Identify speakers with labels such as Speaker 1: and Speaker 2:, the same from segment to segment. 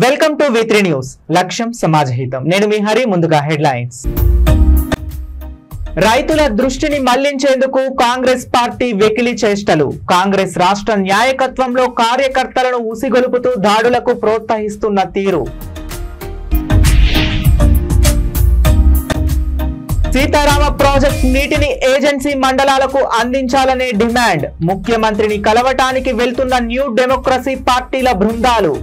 Speaker 1: Welcome to V3 news. లక్ష్యం సమాజహితం. నేను మీ హరి. ముందుగా హెడ్లైన్స్. రైతుల దృష్టిని మళ్లించేందుకు కాంగ్రెస్ పార్టీ వెకిలి చేష్టలు. కాంగ్రెస్ రాష్ట్ర నాయకత్వంలో కార్యకర్తలను ఉసిగొలుపుతూ దాడులకు ప్రోత్సహిస్తున్న తీరు. సీతారామ ప్రాజెక్ట్ నీటిని ఏజెన్సీ మండలాలకు అందించాలనే డిమాండ్. ముఖ్యమంత్రిని కలవటానికి వెళ్తున్న న్యూ డెమోక్రసీ పార్టీల బృందాలు.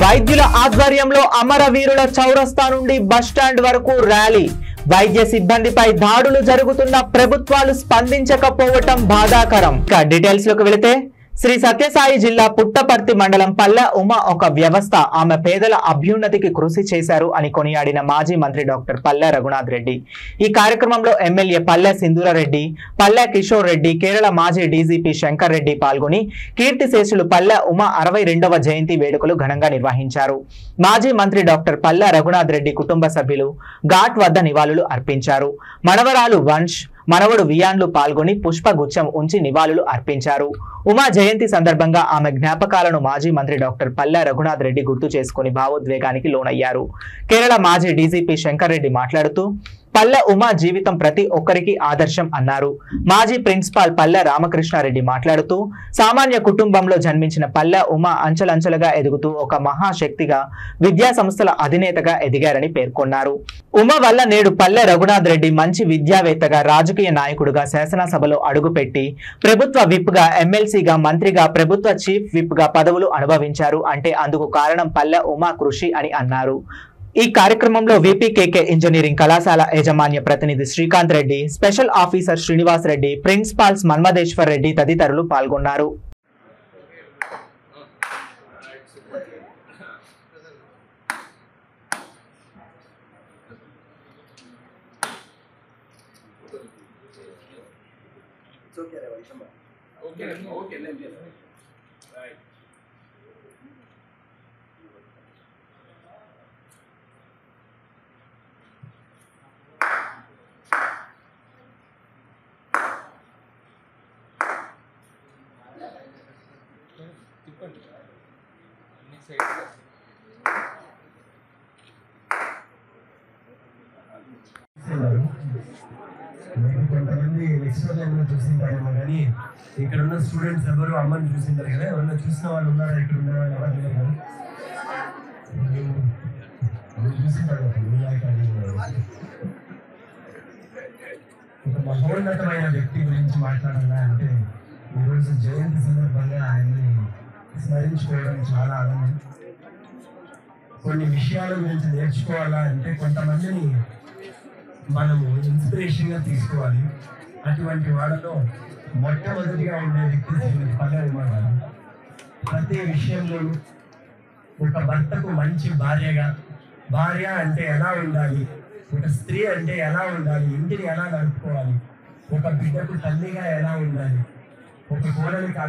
Speaker 1: వైద్యుల ఆధ్వర్యంలో అమరవీరుల చౌరస్తా నుండి బస్టాండ్ వరకు ర్యాలీ. వైద్య సిబ్బందిపై దాడులు జరుగుతున్న ప్రభుత్వాలు స్పందించకపోవటం బాధాకరం. డీటెయిల్స్ లోకి వెళితే శ్రీ సత్యసాయి జిల్లా పుట్టపర్తి మండలం పల్లె ఉమ ఒక వ్యవస్థ. ఆమె పేదల అభ్యున్నతికి కృషి చేశారు అని కొనియాడిన మాజీ మంత్రి డాక్టర్ పల్లె రఘునాథ్ రెడ్డి. ఈ కార్యక్రమంలో ఎమ్మెల్యే పల్లె సింధూరారెడ్డి, పల్లె కిషోర్ రెడ్డి, కేరళ మాజీ డీజీపీ శంకర్ రెడ్డి పాల్గొని కీర్తిశేషులు పల్లె ఉమ 62వ జయంతి వేడుకలు ఘనంగా నిర్వహించారు. మాజీ మంత్రి డాక్టర్ పల్లె రఘునాథ్ రెడ్డి కుటుంబ సభ్యులు ఘాట్ వద్ద నివాళులు అర్పించారు. మనవరాలు వంశ్, మనవడు వియాన్లు పాల్గొని పుష్పగుచ్చం ఉంచి నివాళులు అర్పించారు. ఉమా జయంతి సందర్భంగా ఆమె జ్ఞాపకాలను మాజీ మంత్రి డాక్టర్ పల్లె రఘునాథ్ రెడ్డి గుర్తు చేసుకుని భావోద్వేగానికి లోనయ్యారు. కేరళ మాజీ డీజీపీ శంకర్ రెడ్డి మాట్లాడుతూ పల్లె ఉమా జీవితం ప్రతి ఒక్కరికి ఆదర్శం అన్నారు. మాజీ ప్రిన్సిపాల్ పల్లె రామకృష్ణారెడ్డి మాట్లాడుతూ సామాన్య కుటుంబంలో జన్మించిన పల్లె ఉమా అంచెలంచెలుగా ఎదుగుతూ ఒక మహాశక్తిగా విద్యా సంస్థల అధినేతగా ఎదిగారని పేర్కొన్నారు. ఉమా వల్ల నేడు పల్లె రఘునాథ్ రెడ్డి మంచి విద్యావేత్తగా, రాజకీయ నాయకుడిగా, శాసనసభలో అడుగుపెట్టి ప్రభుత్వ విప్ గా, ఎమ్మెల్సీగా, మంత్రిగా, ప్రభుత్వ చీఫ్ విప్ గా పదవులు అనుభవించారు అంటే అందుకు కారణం పల్లె ఉమా కృషి అని అన్నారు. ఈ కార్యక్రమంలో VPKK ఇంజనీరింగ్ కళాశాల యాజమాన్య ప్రతినిధి Srikanth Reddy, special officer Srinivas Reddy, principals Manmadheshwar Reddy తదితరులు పాల్గొన్నారు.
Speaker 2: కొంతమంది నెక్స్ట్ టైంలో చూసింటారేమో కానీ ఇక్కడ ఉన్న స్టూడెంట్స్ ఎవరు అమ్మని చూసింటారు కదా. ఎవరన్నా చూసిన వాళ్ళు ఉన్నారా? ఇక్కడ ఉన్న వాళ్ళు ఎవరు లేరు కదా. చూసింటారు ఒక మహోన్నతమైన వ్యక్తి గురించి మాట్లాడాలా అంటే ఈరోజు జయంతి సందర్భంగా ఆయన్ని స్మరించుకోవడం చాలా ఆనందం. కొన్ని విషయాల గురించి నేర్చుకోవాలా అంటే కొంతమందిని మనము ఇన్స్పిరేషన్గా తీసుకోవాలి. అటువంటి వాళ్ళలో మొట్టమొదటిగా ఉండే వ్యక్తి శ్రీమతి పల్లె ఉమా గారు. ప్రతి విషయంలోనూ ఒక భర్తకు మంచి భార్యగా, భార్య అంటే ఎలా ఉండాలి, ఒక స్త్రీ అంటే ఎలా ఉండాలి, ఇంటిని ఎలా నడుపుకోవాలి, ఒక బిడ్డకు తల్లిగా ఎలా ఉండాలి, ఒక కోడలికి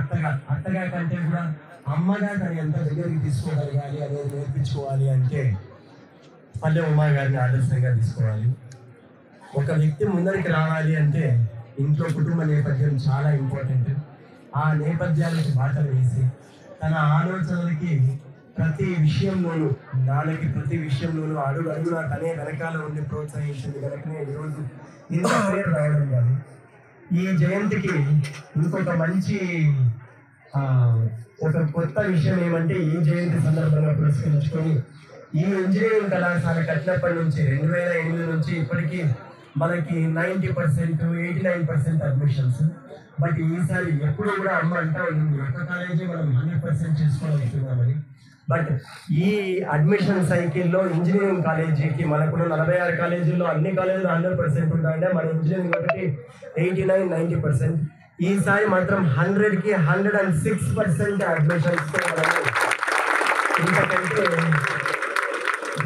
Speaker 2: అత్తగా కంటే కూడా అమ్మగా తను ఎంత దగ్గరికి తీసుకోగలగాలి అనేది నేర్పించుకోవాలి అంటే పల్లె ఉమా గారిని ఆదర్శంగా తీసుకోవాలి. ఒక వ్యక్తి ముందరికి రావాలి అంటే ఇంట్లో కుటుంబ నేపథ్యం చాలా ఇంపార్టెంట్. ఆ నేపథ్యానికి బాటలు వేసి తన ఆలోచనలకి ప్రతి విషయంలోనూ, నాన్నకి ప్రతి విషయంలోనూ అడుగు అడుగున తనే వెనకాల ఉండి ప్రోత్సహించింది కనుకనే ఈరోజు ఇంత పేరు రావడం కాదు. ఈ జయంతికి ఇంకొక మంచి ఒక కొత్త విషయం ఏమంటే ఈ జయంతి సందర్భంగా పురస్కరించుకొని ఈ ఇంజనీరింగ్ కళాశాల కట్టినప్పటి నుంచి 2008 నుంచి ఇప్పటికీ మనకి 90%, 89% అడ్మిషన్స్. బట్ ఈసారి ఎప్పుడు కూడా అమ్మ అంటా ఉంది ఒక్క కాలేజీ మనం 100% చేసుకోగలుగుతున్నామని. బట్ ఈ అడ్మిషన్ సైకిల్లో ఇంజనీరింగ్ కాలేజీకి మనకున్న 46 కాలేజీల్లో అన్ని కాలేజీలు 100% ఉంటాయంటే మన ఇంజనీరింగ్ ఒకటి 89-90%. ఈసారి మాత్రం 100కి 106% అడ్మిషన్స్తో మనము ఇంతకంటే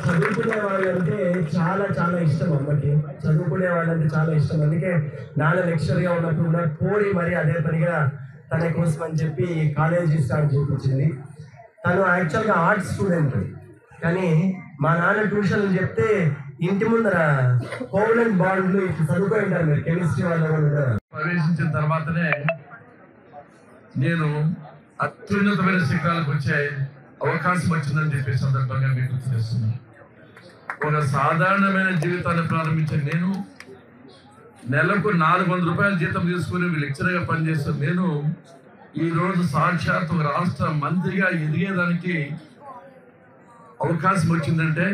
Speaker 2: చదువుకునే వాళ్ళంటే చాలా చాలా ఇష్టం అమ్మకి. చదువుకునే వాళ్ళంటే చాలా ఇష్టం. అందుకే నాన్న లెక్చర్గా ఉన్నప్పుడు కూడా కోరి మరి అదే పనిగా తన కోసం అని చెప్పి కాలేజీ స్టార్ట్ చేయించింది. తను యాక్చువల్గా ఆర్ట్స్ స్టూడెంట్, కానీ మా నాన్న ట్యూషన్లు చెప్తే ఇంటి ముందర కోవలెంట్ బాండ్లు ఇట్లా చదువుకుంటారు మీరు కెమిస్ట్రీ వాళ్ళు. ప్రవేశించిన తర్వాతనే
Speaker 3: నేను అత్యున్నతమైన శిఖరాలకు వచ్చే అవకాశం వచ్చిందని చెప్పే సందర్భంగా మీకు తెలుస్తున్నాను. ఒక సాధారణమైన జీవితాన్ని ప్రారంభించే నేను నెలకు 400 రూపాయల జీతం తీసుకుని లెక్చరర్గా పనిచేస్తాను. నేను ఈరోజు సాక్షాత్ ఒక రాష్ట్ర మంత్రిగా ఎదిగేదానికి అవకాశం వచ్చిందంటే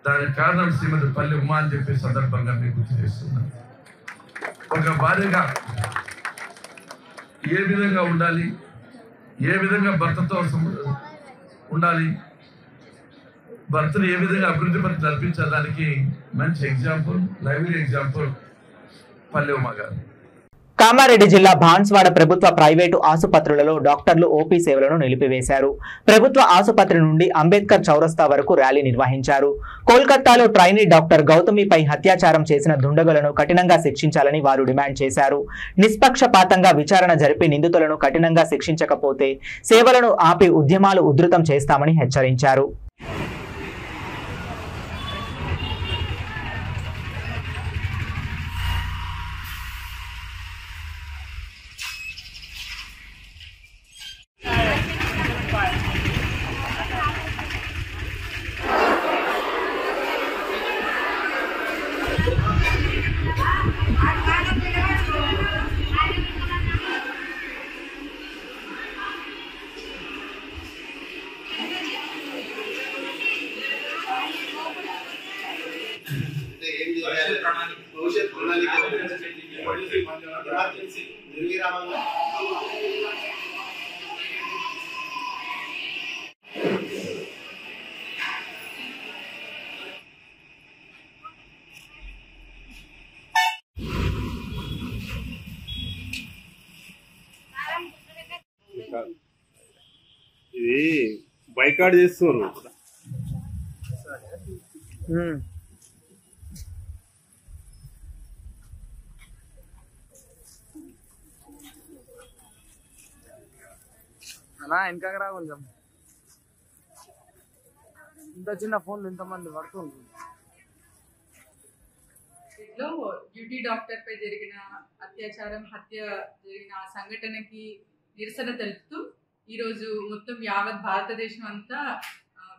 Speaker 3: దానికి కారణం శ్రీమతి పల్లి ఉమా అని చెప్పే సందర్భంగా మీకు గుర్తు చేస్తున్నాను. ఒక భార్యగా ఏ విధంగా ఉండాలి, ఏ విధంగా భర్తతో ఉండాలి, భర్తను ఏ విధంగా అభివృద్ధి పరి నడిపించడానికి మంచి ఎగ్జాంపుల్, లైవ్ ఎగ్జాంపుల్ పల్లి ఉమా గారు.
Speaker 1: కామారెడ్డి జిల్లా బాన్స్వాడ ప్రభుత్వ ప్రైవేటు ఆసుపత్రులలో డాక్టర్లు ఓపీ సేవలను నిలిపివేశారు. ప్రభుత్వ ఆసుపత్రి నుండి అంబేద్కర్ చౌరస్తా వరకు ర్యాలీ నిర్వహించారు. కోల్కతాలో ట్రైనీ డాక్టర్ గౌతమిపై అత్యాచారం చేసిన దుండగులను కఠినంగా శిక్షించాలని వారు డిమాండ్ చేశారు. నిష్పక్షపాతంగా విచారణ జరిపి నిందితులను కఠినంగా శిక్షించకపోతే సేవలను ఆపి ఉద్యమాలు ఉధృతం చేస్తామని హెచ్చరించారు.
Speaker 4: ఇది బైకాట్ చేస్తున్నారు.
Speaker 5: అన్నా వెనకరా కొంచెం, ఇంత చిన్న ఫోన్లు ఇంతమంది పడుతుంది.
Speaker 6: డ్యూటీ డాక్టర్ పై జరిగిన అత్యాచారం, హత్య జరిగిన సంఘటనకి నిరసన తెలుపుతూ ఈరోజు మొత్తం యావత్ భారతదేశం అంతా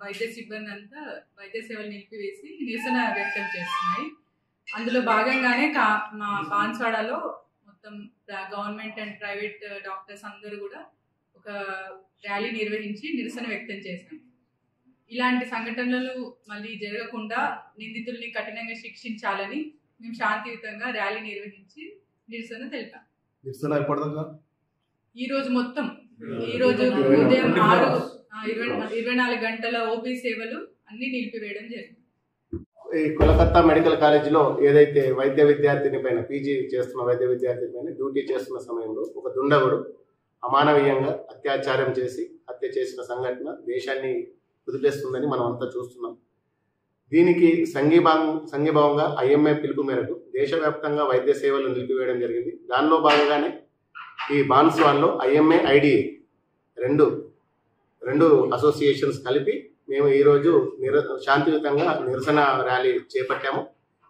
Speaker 6: వైద్య సిబ్బంది అంతా వైద్య సేవలు నిలిపివేసి నిరసన వ్యక్తం చేస్తున్నాయి. అందులో భాగంగానే మా బాన్స్వాడలో మొత్తం గవర్నమెంట్ అండ్ ప్రైవేట్ డాక్టర్స్ అందరూ కూడా ఒక ర్యాలీ నిర్వహించి నిరసన వ్యక్తం చేశాం. ఇలాంటి సంఘటనలు మళ్ళీ జరగకుండా నిందితుల్ని కఠినంగా శిక్షించాలని మేము శాంతియుతంగా ర్యాలీ నిర్వహించి నిరసన తెలిపాం. ఈ రోజు మొత్తం ఉదయం 24 గంటల ఓపీ సేవలు అన్ని నిలిపివేయడం జరిగింది.
Speaker 7: ఈ కోల్కతా మెడికల్ కాలేజీలో ఏదైతే వైద్య విద్యార్థిని పైన పీజీ చేస్తున్న వైద్య విద్యార్థిని పైన డ్యూటీ చేస్తున్న సమయంలో ఒక దుండగుడు అమానవీయంగా అత్యాచారం చేసి హత్య చేసిన సంఘటన దేశాన్ని కుదిపేస్తుందని మనం అంతా చూస్తున్నాం. దీనికి సంఘీభావంగా ఐఎంఏ పిలుపు మేరకు దేశవ్యాప్తంగా వైద్య సేవలు నిలిపివేయడం జరిగింది. దానిలో భాగంగానే ఈ బాన్స్వాడలో ఐఎంఏ ఐడిఏ రెండు అసోసియేషన్స్ కలిపి మేము ఈరోజు శాంతియుతంగా నిరసన ర్యాలీ చేపట్టాము.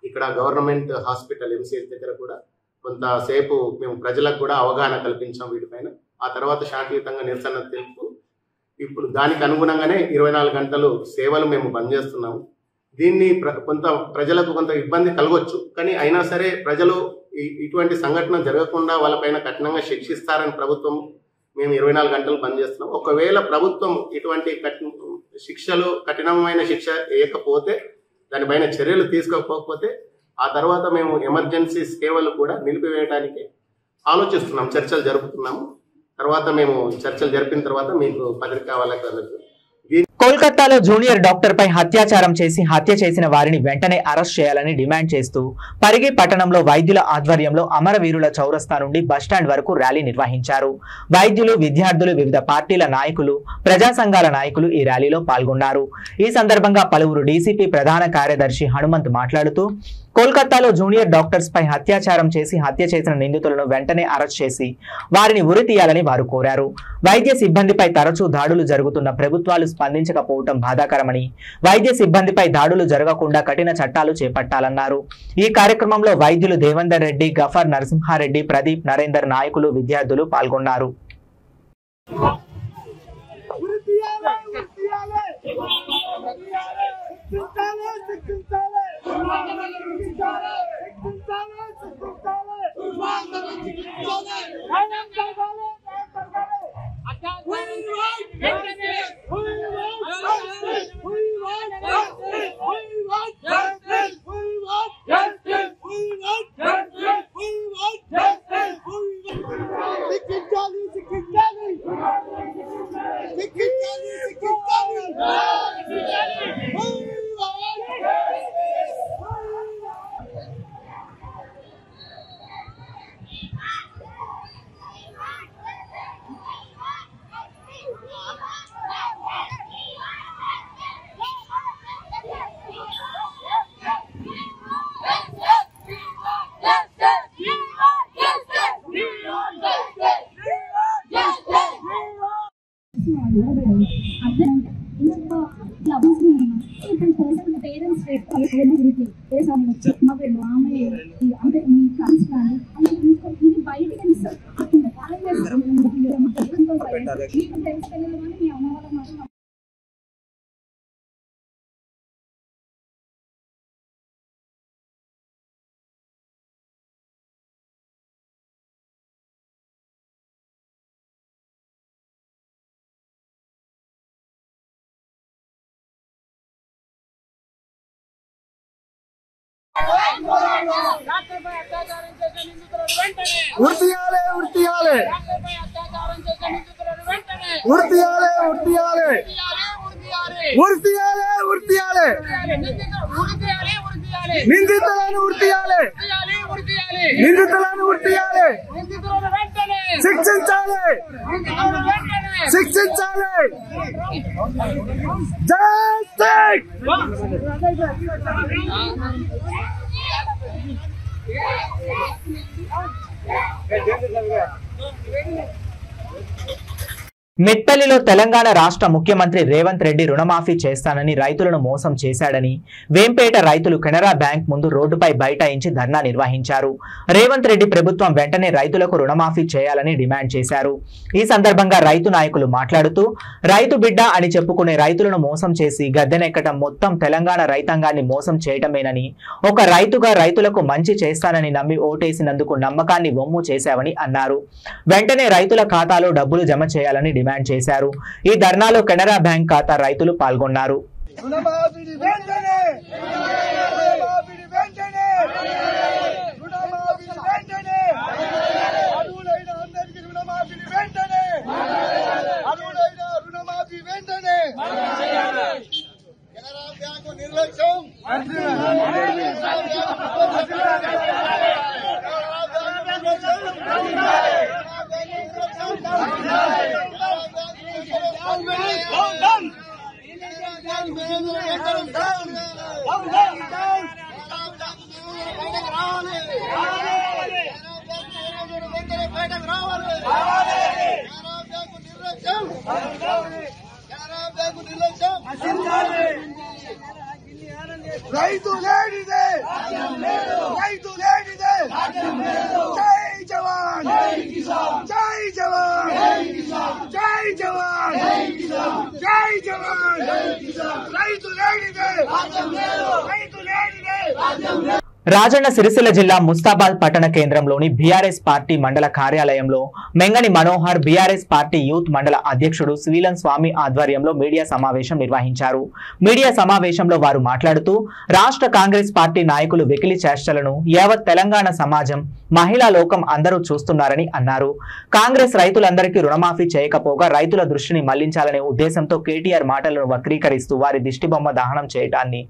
Speaker 7: ఇక్కడ గవర్నమెంట్ హాస్పిటల్ ఎంసీహెచ్ దగ్గర కూడా కొంతసేపు మేము ప్రజలకు కూడా అవగాహన కల్పించాం వీటిపైన. ఆ తర్వాత శాంతియుతంగా నిరసన తెలుపు ఇప్పుడు దానికి అనుగుణంగానే 24 గంటలు సేవలు మేము బంద్ చేస్తున్నాము. దీన్ని ప్రజలకు కొంత ఇబ్బంది కలగొచ్చు, కానీ అయినా సరే ప్రజలు ఇటువంటి సంఘటన జరగకుండా వాళ్ళపైన కఠినంగా శిక్షిస్తారని ప్రభుత్వం మేము 24 గంటలు బంద్ చేస్తున్నాం. ఒకవేళ ప్రభుత్వం ఇటువంటి కఠినమైన శిక్ష వేయకపోతే, దానిపైన చర్యలు తీసుకోకపోతే ఆ తర్వాత మేము ఎమర్జెన్సీ సేవలు కూడా నిలిపివేయడానికి ఆలోచిస్తున్నాం, చర్చలు జరుపుతున్నాము. తర్వాత మేము చర్చలు జరిపిన తర్వాత మీకు పత్రికా వాళ్ళకి
Speaker 1: కోల్కతాలో జూనియర్ డాక్టర్ పై అత్యాచారం చేసి హత్య చేసిన వారిని వెంటనే అరెస్ట్ చేయాలని డిమాండ్ చేస్తూ పరిగి పట్టణంలో వైద్యుల ఆధ్వర్యంలో అమరవీరుల చౌరస్తా నుండి బస్టాండ్ వరకు ర్యాలీ నిర్వహించారు. వైద్యులు, విద్యార్థులు, వివిధ పార్టీల నాయకులు, ప్రజా సంఘాల నాయకులు ఈ ర్యాలీలో పాల్గొన్నారు. ఈ సందర్భంగా పలువురు డీసీపీ ప్రధాన కార్యదర్శి హనుమంత్ మాట్లాడుతూ కోల్కతాలో జూనియర్ డాక్టర్స్ పై అత్యాచారం చేసి హత్య చేసిన నిందితులను వెంటనే అరెస్ట్ చేసి వారిని ఉరి తీయాలని వారు కోరారు. వైద్య సిబ్బందిపై తరచూ దాడులు జరుగుతున్న ప్రభుత్వాలు స్పందించకపోవడం బాధాకరమని, వైద్య సిబ్బందిపై దాడులు జరగకుండా కఠిన చట్టాలు చేపట్టాలన్నారు. ఈ కార్యక్రమంలో వైద్యులు దేవేందర్ రెడ్డి, గఫర్ నరసింహారెడ్డి, ప్రదీప్, నరేందర్, నాయకులు, విద్యార్థులు పాల్గొన్నారు.
Speaker 2: ఉర్తియాలే ఉర్తియాలే ఉర్తియాలే ఉర్తియాలే ఉర్తియాలే ఉర్తియాలే నిందితులను ఉర్తియాలే నిందితులను ఉర్తియాలే శిక్షించాలి శిక్షించాలి జస్టిస్
Speaker 1: మెట్పల్లిలో తెలంగాణ రాష్ట్ర ముఖ్యమంత్రి రేవంత్ రెడ్డి రుణమాఫీ చేస్తానని రైతులను మోసం చేశాడని వేంపేట రైతులు కెనరా బ్యాంక్ ముందు రోడ్డుపై బైఠాయించి ధర్నా నిర్వహించారు. రేవంత్ రెడ్డి ప్రభుత్వం వెంటనే రైతులకు రుణమాఫీ చేయాలని డిమాండ్ చేశారు. ఈ సందర్భంగా రైతు నాయకులు మాట్లాడుతూ రైతు బిడ్డ అని చెప్పుకునే రైతులను మోసం చేసి గద్దెనెక్కటం మొత్తం తెలంగాణ రైతాంగాన్ని మోసం చేయటమేనని, ఒక రైతుగా రైతులకు మంచి చేస్తానని నమ్మి ఓటేసినందుకు నమ్మకాన్ని వమ్ము చేశావని అన్నారు. వెంటనే రైతుల ఖాతాలో డబ్బులు జమ చేయాలని డిమాండ్ చేశారు. ఈ ధర్నాలో కెనరా బ్యాంక్ ఖాతా రైతులు పాల్గొన్నారు.
Speaker 2: రైతు లేనిదే రైతు లేనిదే జై జవాన్ జై జవాన్ జై జవాన్ జై జవాన్ రైతు లేనిదే రైతు లేనిదే.
Speaker 1: రాజన్న సిరిసిల్ల జిల్లా ముస్తాబాద్ పట్టణ కేంద్రంలోని బీఆర్ఎస్ పార్టీ మండల కార్యాలయంలో Mengani Manohar BRS party youth మండల అధ్యక్షుడు శ్రీలం స్వామి ఆధ్వర్యంలో మీడియా సమావేశం నిర్వహించారు. మీడియా సమావేశంలో వారు మాట్లాడుతూ రాష్ట్ర కాంగ్రెస్ పార్టీ నాయకులు వెకిలి చేష్టలను యావత్ తెలంగాణ సమాజం, మహిళా లోకం అందరూ చూస్తున్నారని అన్నారు. కాంగ్రెస్ రైతులందరికీ రుణమాఫీ చేయకపోగా రైతుల దృష్టిని మళ్లించాలనే ఉద్దేశంతో కేటీఆర్ మాటలను వక్రీకరిస్తూ వారి దిష్టిబొమ్మ దహనం చేయడాన్ని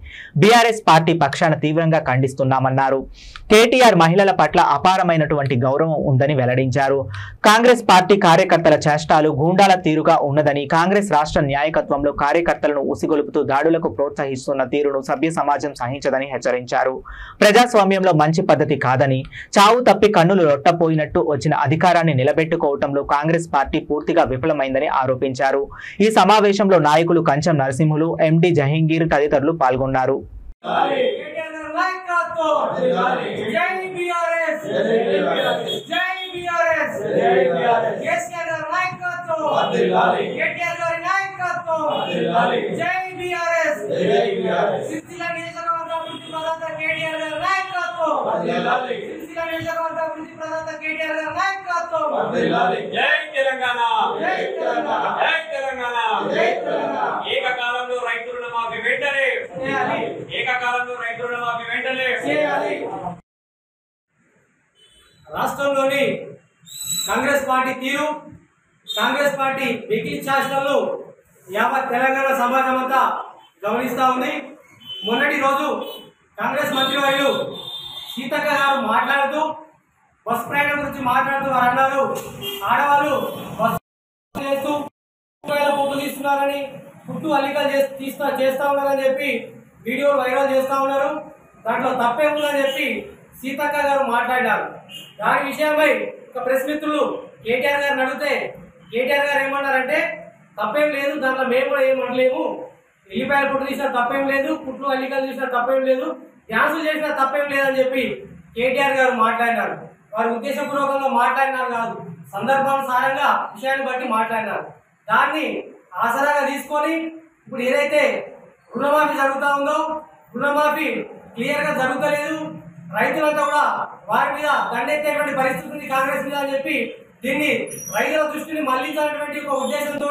Speaker 1: బీఆర్ఎస్ పార్టీ పక్షాన తీవ్రంగా ఖండిస్తున్నామన్నారు. కేటీఆర్ మహిళల పట్ల అపారమైనటువంటి గౌరవం ఉందని వెల్లడించారు. కాంగ్రెస్ పార్టీ కార్యకర్తల చేష్టాలు గూండాల తీరుగా ఉన్నదని, కాంగ్రెస్ రాష్ట్ర నాయకత్వంలో కార్యకర్తలను ఉసిగొలుపుతూ దాడులకు ప్రోత్సహిస్తున్న తీరును సభ్య సమాజం సహించదని హెచ్చరించారు. ప్రజాస్వామ్యంలో మంచి పద్ధతి కాదని, చావు తప్పి కన్నులు రొట్టపోయినట్టు వచ్చిన అధికారాన్ని నిలబెట్టుకోవటంలో కాంగ్రెస్ పార్టీ పూర్తిగా విఫలమైందని ఆరోపించారు. ఈ సమావేశంలో నాయకులు కంచం నరసింహులు, ఎండి జహంగీర్ తదితరులు పాల్గొన్నారు.
Speaker 8: నాయకత్వం
Speaker 5: జై బీఆర్ఎస్ సిరిసిల్ల నియోజకవర్గ అభివృద్ధి ప్రదాత కేటీఆర్ గారి నాయకత్వం సిరిసిల్ల నియోజకవర్గ అభివృద్ధి ప్రదాత కేటీఆర్ గారి నాయకత్వం
Speaker 8: జై తెలంగాణ జై తెలంగాణ జై తెలంగాణ జై తెలంగాణ ఏకకాలంలో రైతు రుణమాఫీ వెంటనే చేయాలి ఏకకాలంలో రైతు రుణమాఫీ వెంటనే చేయాలి రాష్ట్రంలోని కాంగ్రెస్ పార్టీ తీరు కాంగ్రెస్ పార్టీ వెకిలి శాసనాలు యావత్ తెలంగాణ సమాజం అంతా గమనిస్తూ ఉంది. మొన్నటి రోజు కాంగ్రెస్ మంత్రివర్యులు సీతక్క గారు మాట్లాడుతూ బస్ ప్రయాణం గురించి మాట్లాడుతూ వారు అన్నారు, ఆడవాళ్ళు బస్ చేస్తూ పుట్టు తీస్తున్నారని పుట్టు అల్లికలు చేస్తా ఉన్నారని చెప్పి వీడియోలు వైరల్ చేస్తూ ఉన్నారు. దాంట్లో తప్పే ఉందని చెప్పి సీతక్క గారు మాట్లాడారు. దాని విషయమై ఒక ప్రెస్ మిత్రులు కేటీఆర్ గారిని అడిగితే కేటీఆర్ గారు ఏమన్నారంటే తప్పేం లేదు, దాంట్లో మేము కూడా ఏమనలేము, ఎల్లిపాయల పుట్టు తీసినా తప్పేం లేదు, పుట్లు అల్లికలు తీసినా తప్పేం లేదు, డ్యాన్సులు చేసినా తప్పేం లేదని చెప్పి కేటీఆర్ గారు మాట్లాడినారు. వారి ఉద్దేశపూర్వకంగా మాట్లాడినారు కాదు, సందర్భానుసారంగా విషయాన్ని బట్టి మాట్లాడినారు. దాన్ని ఆసరాగా తీసుకొని ఇప్పుడు ఏదైతే రుణమాఫీ జరుగుతూ ఉందో రుణమాఫీ క్లియర్గా జరుగుతలేదు, రైతులంతా కూడా వారి మీద దండెత్తేటువంటి పరిస్థితి ఉంది కాంగ్రెస్ మీద అని చెప్పి దీన్ని రైతుల దృష్టిని మళ్లించాలనేటువంటి ఒక ఉద్దేశంతో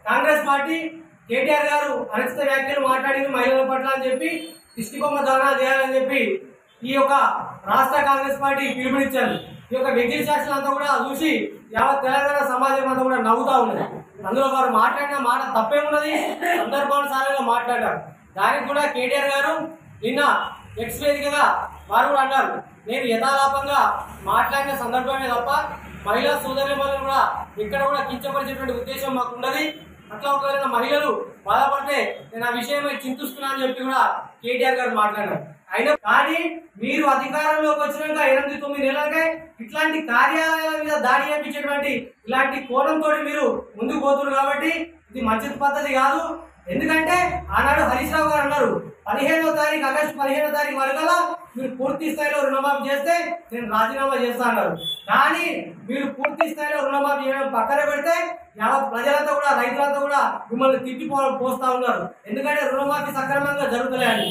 Speaker 8: కాంగ్రెస్ పార్టీ కేటీఆర్ గారు అనుచిత వ్యాఖ్యలు మాట్లాడింది మహిళల పట్ల అని చెప్పి దిష్టిబొమ్మ దానాలు చేయాలని చెప్పి ఈ యొక్క రాష్ట్ర కాంగ్రెస్ పార్టీ పిలుపునిచ్చారు. ఈ యొక్క వెకిలి శాసనం అంతా కూడా చూసి యావత్ తెలంగాణ సమాజం అంతా కూడా నవ్వుతా ఉన్నది. అందులో వారు మాట్లాడిన మాట తప్పే ఉన్నది, సందర్భానుసారంగా మాట్లాడారు. దానికి కూడా కేటీఆర్ గారు నిన్న ఎక్స్ వేదికగా వారు కూడా అన్నారు, నేను యథాలాపంగా మాట్లాడిన సందర్భమే తప్ప మహిళా సోదరులను కూడా ఇక్కడ కూడా కించపరిచేటువంటి ఉద్దేశం మాకు ఉన్నది. అట్లా ఒకవేళ మహిళలు బాధపడితే నేను ఆ విషయమై చింతిస్తున్నా అని చెప్పి కూడా కేటీఆర్ గారు మాట్లాడారు. అయినా కానీ మీరు అధికారంలోకి వచ్చినాక 8-9 నెలలకే ఇట్లాంటి కార్యాలయాల మీద దాడి చేయించేటువంటి ఇలాంటి కోణంతో మీరు ముందుకు పోతున్నారు కాబట్టి ఇది మంచి పద్ధతి కాదు. ఎందుకంటే ఆనాడు హరీష్ రావు గారు అన్నారు 15వ తారీఖు ఆగస్టు 15వ తారీఖు వరకల్లా మీరు పూర్తి స్థాయిలో రుణమాఫీ చేస్తే నేను రాజీనామా చేస్తా అన్నారు. కానీ మీరు పూర్తి స్థాయిలో రుణమాఫీ చేయడం పక్కన పెడితే యావత్ ప్రజలంతా కూడా రైతులంతా కూడా మిమ్మల్ని పోస్తా ఉన్నారు. ఎందుకంటే రుణమాఫీ సక్రమంగా జరుగుతలేదని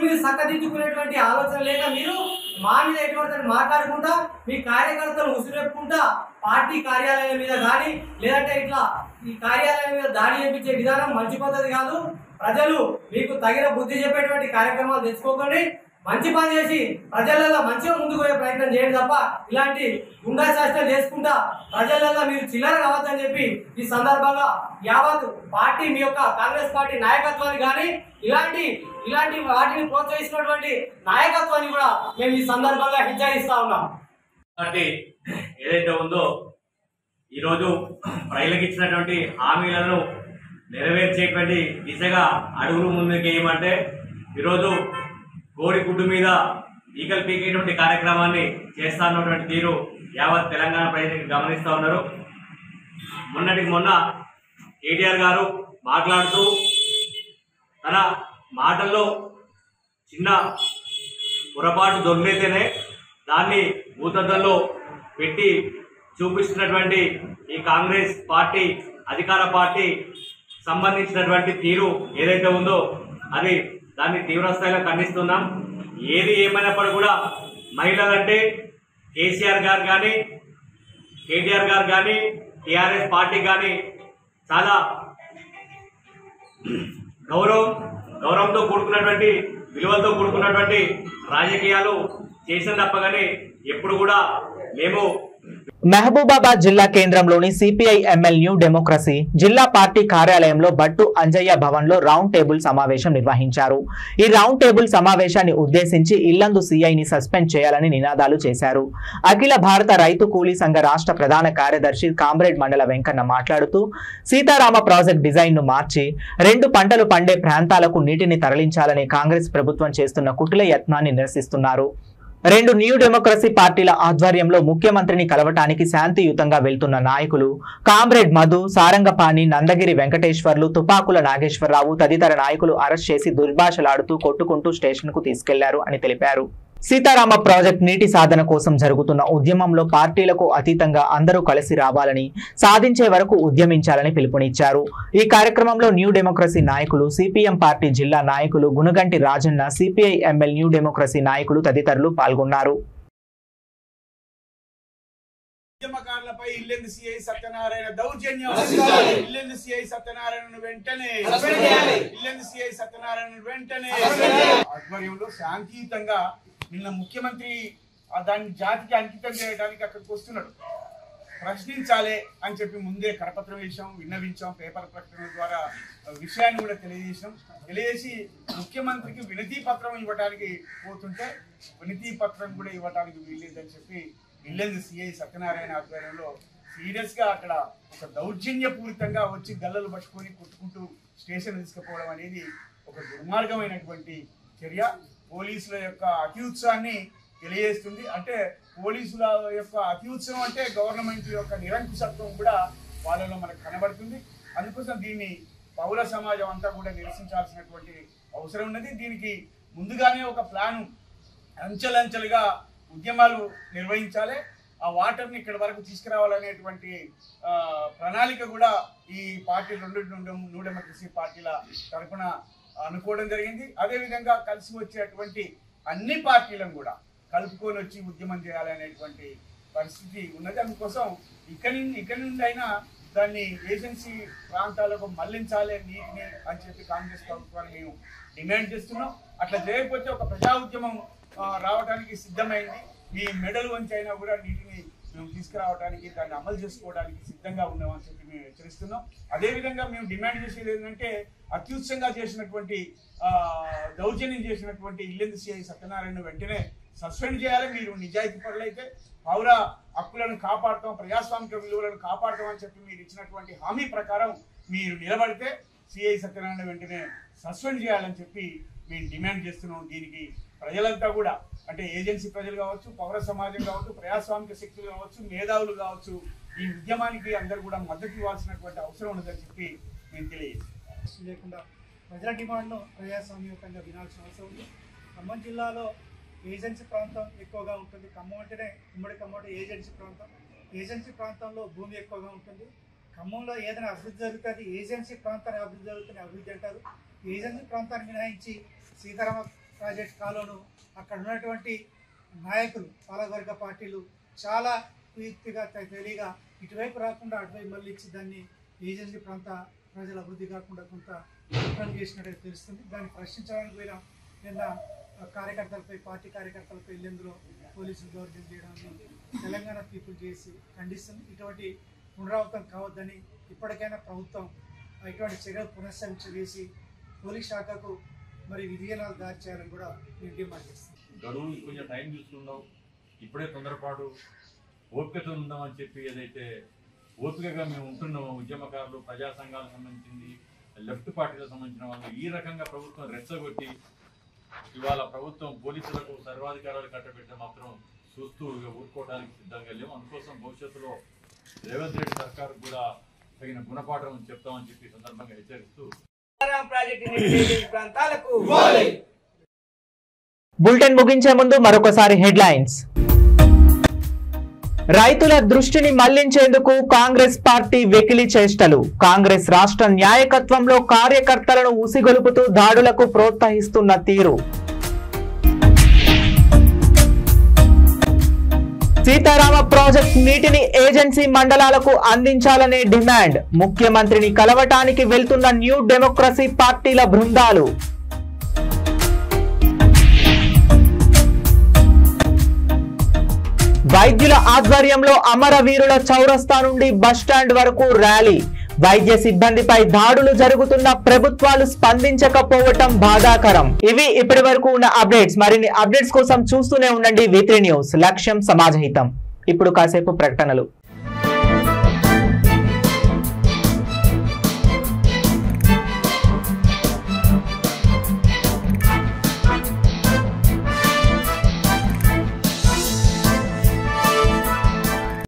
Speaker 8: మీరు చక్కదిద్దుకునేటువంటి ఆలోచన లేక మీరు మా మీద ఎటువంటి మాట్లాడుకుంటా మీ కార్యకర్తలు ఉసిరెప్పుకుంటా పార్టీ కార్యాలయం మీద కానీ లేదంటే ఇట్లా ఈ కార్యాలయం మీద దాడి చేయించే విధానం మంచి పద్ధతి కాదు. ప్రజలు మీకు తగిన బుద్ధి చెప్పేటువంటి కార్యక్రమాలు తెచ్చుకోకండి, మంచి పని చేసి ప్రజలలో మంచిగా ముందుకు పోయే ప్రయత్నం చేయండి తప్ప ఇలాంటి గుండా శాస్త్రం చేసుకుంటా ప్రజలలో మీరు చిల్లర కావద్దని చెప్పి ఈ సందర్భంగా యావత్ పార్టీ మీ యొక్క కాంగ్రెస్ పార్టీ నాయకత్వాన్ని కానీ ఇలాంటి వాటిని ప్రోత్సహిస్తున్నటువంటి నాయకత్వాన్ని కూడా మేము ఈ సందర్భంగా హెచ్చరిస్తా ఉన్నాం. కాబట్టి ఏదైతే ఉందో ఈరోజు ప్రజలకు ఇచ్చినటువంటి హామీలను నెరవేర్చేటువంటి దిశగా అడుగులు ముందుకు వేయమంటే ఈరోజు కోడి గుడ్డు మీద ఈకలు పీకేటువంటి కార్యక్రమాన్ని చేస్తా ఉన్నటువంటి తీరు యావత్ తెలంగాణ ప్రజలకు గమనిస్తూ ఉన్నారు. మొన్న కేటీఆర్ గారు మాట్లాడుతూ తన మాటల్లో చిన్న పొరపాటు దొరికితేనే దాన్ని భూతద్దంలో పెట్టి చూపిస్తున్నటువంటి ఈ కాంగ్రెస్ పార్టీ అధికార పార్టీ సంబంధించినటువంటి తీరు ఏదైతే ఉందో అది దాన్ని తీవ్రస్థాయిలో ఖండిస్తున్నాం. ఏది ఏమైనప్పుడు కూడా మహిళలంటే కేసీఆర్ గారు కానీ కేటీఆర్ గారు కానీ టీఆర్ఎస్ పార్టీ కానీ చాలా గౌరవంతో కూడుకున్నటువంటి విలువలతో కూడుకున్నటువంటి రాజకీయాలు చేసిన తప్పగానే ఎప్పుడు కూడా మేము
Speaker 1: మహబూబాబాద్ జిల్లా కేంద్రంలోని సిపిఐ ఎంఎల్ న్యూ డెమోక్రసీ జిల్లా పార్టీ కార్యాలయంలో బట్టు అంజయ్య భవన్ లో రౌండ్ టేబుల్ సమావేశం నిర్వహించారు. ఈ రౌండ్ టేబుల్ సమావేశాన్ని ఉద్దేశించి ఇల్లందు సిఐని సస్పెండ్ చేయాలని నినాదాలు చేశారు. అఖిల భారత రైతు కూలీ సంఘ రాష్ట్ర ప్రధాన కార్యదర్శి కామ్రేడ్ మండల వెంకన్న మాట్లాడుతూ సీతారామ ప్రాజెక్ట్ డిజైన్ ను మార్చి 2 పంటలు పండే ప్రాంతాలకు నీటిని తరలించాలని కాంగ్రెస్ ప్రభుత్వం చేస్తున్న కుటిల యత్నాన్ని నిరసిస్తున్నారు. 2 న్యూ డెమోక్రసీ పార్టీల ఆధ్వర్యంలో ముఖ్యమంత్రిని కలవటానికి శాంతియుతంగా వెళ్తున్న నాయకులు కామ్రేడ్ మధు, సారంగపాణి, నందగిరి వెంకటేశ్వర్లు, తుపాకుల నాగేశ్వరరావు తదితర నాయకులు అరెస్ట్ చేసి దుర్భాషలాడుతూ కొట్టుకుంటూ స్టేషన్ కు తీసుకెళ్లారు అని తెలిపారు. సీతారామ ప్రాజెక్ట్ నీటి సాధన కోసం జరుగుతున్న ఉద్యమంలో పార్టీలకు అతీతంగా అందరూ కలిసి రావాలని, సాధించే వరకు ఉద్యమించాలని పిలుపునిచ్చారు. ఈ కార్యక్రమంలో న్యూ డెమోక్రసీ నాయకులు, సిపిఎం పార్టీ జిల్లా నాయకులు Gunaganti Rajanna, CPI ML new democracy నాయకులు తదితరులు పాల్గొన్నారు.
Speaker 9: ఉద్యమకారులపై ఇల్లెందు సిఐ సత్యనారాయణ దౌర్జన్యం, ఇల్లెందు సిఐ సత్యనారాయణ వెంటనే ఇల్లెందు సిఐ సత్యనారాయణ వెంటనే ఆధ్వర్యంలో శాంతియుతంగా నిన్న ముఖ్యమంత్రి దాన్ని జాతికి అంకితం చేయడానికి అక్కడికి వస్తున్నాడు. ప్రశ్నించాలి అని చెప్పి ముందే కరపత్రం వేసాం, విన్నవించాం, పేపర్ ప్రకటన ద్వారా విషయాన్ని కూడా తెలియజేసి ముఖ్యమంత్రికి వినతి పత్రం ఇవ్వడానికి పోతుంటే వినతి పత్రం కూడా ఇవ్వడానికి వీల్లేదని చెప్పి ఇల్లెందు సిఐ సత్యనారాయణ ఆధ్వర్యంలో సీరియస్ గా అక్కడ ఒక దౌర్జన్యపూరితంగా వచ్చి గల్లలు పట్టుకొని కొట్టుకుంటూ స్టేషన్ తీసుకుపోవడం అనేది ఒక దుర్మార్గమైనటువంటి చర్య. పోలీసుల యొక్క అత్యుత్సాహాన్ని తెలియజేస్తుంది. అంటే పోలీసుల యొక్క అత్యుత్సవం అంటే గవర్నమెంట్ యొక్క నిరంకుశత్వం కూడా వాళ్ళలో మనకు కనబడుతుంది. అందుకోసం దీన్ని పౌర సమాజం అంతా కూడా నిరసించాల్సినటువంటి అవసరం ఉన్నది. దీనికి ముందుగానే ఒక ప్లాను అంచెలంచెలుగా ఉద్యమాలు నిర్వహించాలి. ఆ వాటర్ని ఇక్కడ వరకు తీసుకురావాలనేటువంటి ప్రణాళిక కూడా ఈ పార్టీ న్యూ డెమోక్రసీ పార్టీల తరఫున అనుకోవడం జరిగింది. అదేవిధంగా కలిసి వచ్చేటువంటి అన్ని పార్టీలను కూడా కలుపుకొని వచ్చి ఉద్యమం చేయాలనేటువంటి పరిస్థితి ఉన్నది. అందుకోసం ఇక్కడి నుండి అయినా దాన్ని ఏజెన్సీ ప్రాంతాలకు మళ్లించాలి నీటిని అని చెప్పి కాంగ్రెస్ ప్రభుత్వాన్ని మేము డిమాండ్ చేస్తున్నాం. అట్లా చేయకపోతే ఒక ప్రజా ఉద్యమం రావడానికి సిద్ధమైంది. మీ మెడలు వంచి అయినా కూడా నీటిని మేము తీసుకురావడానికి, దాన్ని అమలు చేసుకోవడానికి సిద్ధంగా ఉన్నామని చెప్పి మేము హెచ్చరిస్తున్నాం. అదేవిధంగా మేము డిమాండ్ చేసేది ఏంటంటే అత్యుత్సంగా చేసినటువంటి దౌర్జన్యం చేసినటువంటి ఇల్లెందు సిఐ సత్యనారాయణ వెంటనే సస్పెండ్ చేయాలి. మీరు నిజాయితీ పరులైతే పౌర హక్కులను కాపాడతాం, ప్రజాస్వామిక విలువలను కాపాడతాం అని చెప్పి మీరు ఇచ్చినటువంటి హామీ ప్రకారం మీరు నిలబడితే సిఐ సత్యనారాయణ వెంటనే సస్పెండ్ చేయాలని చెప్పి మేము డిమాండ్ చేస్తున్నాం. దీనికి ప్రజలంతా కూడా అంటే ఏజెన్సీ ప్రజలు కావచ్చు, పౌర సమాజం కావచ్చు, ప్రజాస్వామిక శక్తులు కావచ్చు, మేధావులు కావచ్చు, ఈ ఉద్యమానికి అందరూ కూడా మద్దతు ఇవ్వాల్సినటువంటి అవసరం ఉన్నదని చెప్పి మేము తెలియజేస్తాం.
Speaker 10: లేకుండా ప్రజల డిమాండ్ను ప్రజాస్వామ్యంగా వినాల్సిన అవసరం ఉంది. ఖమ్మం జిల్లాలో ఏజెన్సీ ప్రాంతం ఎక్కువగా ఉంటుంది. ఖమ్మం అంటేనే ఉమ్మడి ఖమ్మం ఏజెన్సీ ప్రాంతం. ఏజెన్సీ ప్రాంతంలో భూమి ఎక్కువగా ఉంటుంది. ఖమ్మంలో ఏదైనా అభివృద్ధి జరుగుతుంది, ఏజెన్సీ ప్రాంతానికి అభివృద్ధి జరుగుతుంది అభివృద్ధి అంటారు. ఏజెన్సీ ప్రాంతాన్ని మినహాయించి సీతారామ ప్రాజెక్ట్ కాలువను అక్కడ ఉన్నటువంటి నాయకులు, పాలకవర్గ పార్టీలు చాలా కుయుక్తిగా తెలియగా ఇటువైపు రాకుండా అటువైపు మళ్ళీ ఇచ్చి దాన్ని ఏజెన్సీ ప్రాంత ప్రజల అభివృద్ధి కాకుండా కొంత కుట్రలు చేసినట్టు తెలుస్తుంది. దాన్ని ప్రశ్నించడానికి పోయిన నిన్న కార్యకర్తలపై, పార్టీ కార్యకర్తలపై ఇల్లెందులో పోలీసులు దౌర్జన్యం చేయడాన్ని తెలంగాణ పీపుల్ చేసి ఖండిస్తుంది. ఇటువంటి పునరావృతం కావద్దని ఇప్పటికైనా ప్రభుత్వం ఇటువంటి చర్యలు పునఃసమీక్ష చేసి పోలీస్ శాఖకు మరి విధినాలు దారి చేయాలని కూడా మేము డిమాండ్ చేస్తాం.
Speaker 11: గడువు కొంచెం టైం చూసుకున్నాం, ఇప్పుడే తొందరపాటు ఓపికతో ఉందామని చెప్పి ఏదైతే ఓపికగా మేము ఉంటున్నామో ఉద్యమకారులు, ప్రజా సంఘాలకు సంబంధించింది, లెఫ్ట్ పార్టీలకు సంబంధించిన వాళ్ళు ఈ రకంగా ప్రభుత్వం రెచ్చగొట్టి ఇవాళ ప్రభుత్వం పోలీసులకు సర్వాధికారాలు కట్టబెట్టే మాత్రం చూస్తూ ఊరుకోవడానికి సిద్ధంగా లేవు. అందుకోసం భవిష్యత్తులో రేవంత్ రెడ్డి సర్కారు కూడా తగిన గుణపాఠం చెప్తామని చెప్పి సందర్భంగా హెచ్చరిస్తూ
Speaker 1: బులెటిన్ ముగించే ముందు మరొకసారి హెడ్లైన్స్. రైతుల దృష్టిని మళ్లించేందుకు కాంగ్రెస్ పార్టీ వెకిలి చేష్టలు. కాంగ్రెస్ రాష్ట్ర నాయకత్వంలో కార్యకర్తలను ఉసిగొలుపుతూ దాడులకు ప్రోత్సహిస్తున్న తీరు. సీతారామ ప్రాజెక్ట్ నీటిని ఏజెన్సీ మండలాలకు అందించాలనే డిమాండ్. ముఖ్యమంత్రిని కలవటానికి వెళ్తున్న న్యూ డెమోక్రసీ పార్టీల బృందాలు. వైద్యుల ఆధ్వర్యంలో అమరవీరుల చౌరస్తా నుండి బస్టాండ్ వరకు ర్యాలీ. వైద్య సిబ్బందిపై దాడులు జరుగుతున్న ప్రభుత్వాలు స్పందించకపోవటం బాధాకరం. ఇవి ఇప్పటి వరకు ఉన్న అప్డేట్స్. మరిన్ని అప్డేట్స్ కోసం చూస్తూనే ఉండండి V3 న్యూస్. లక్ష్యం సమాజహితం. ఇప్పుడు కాసేపు ప్రకటనలు.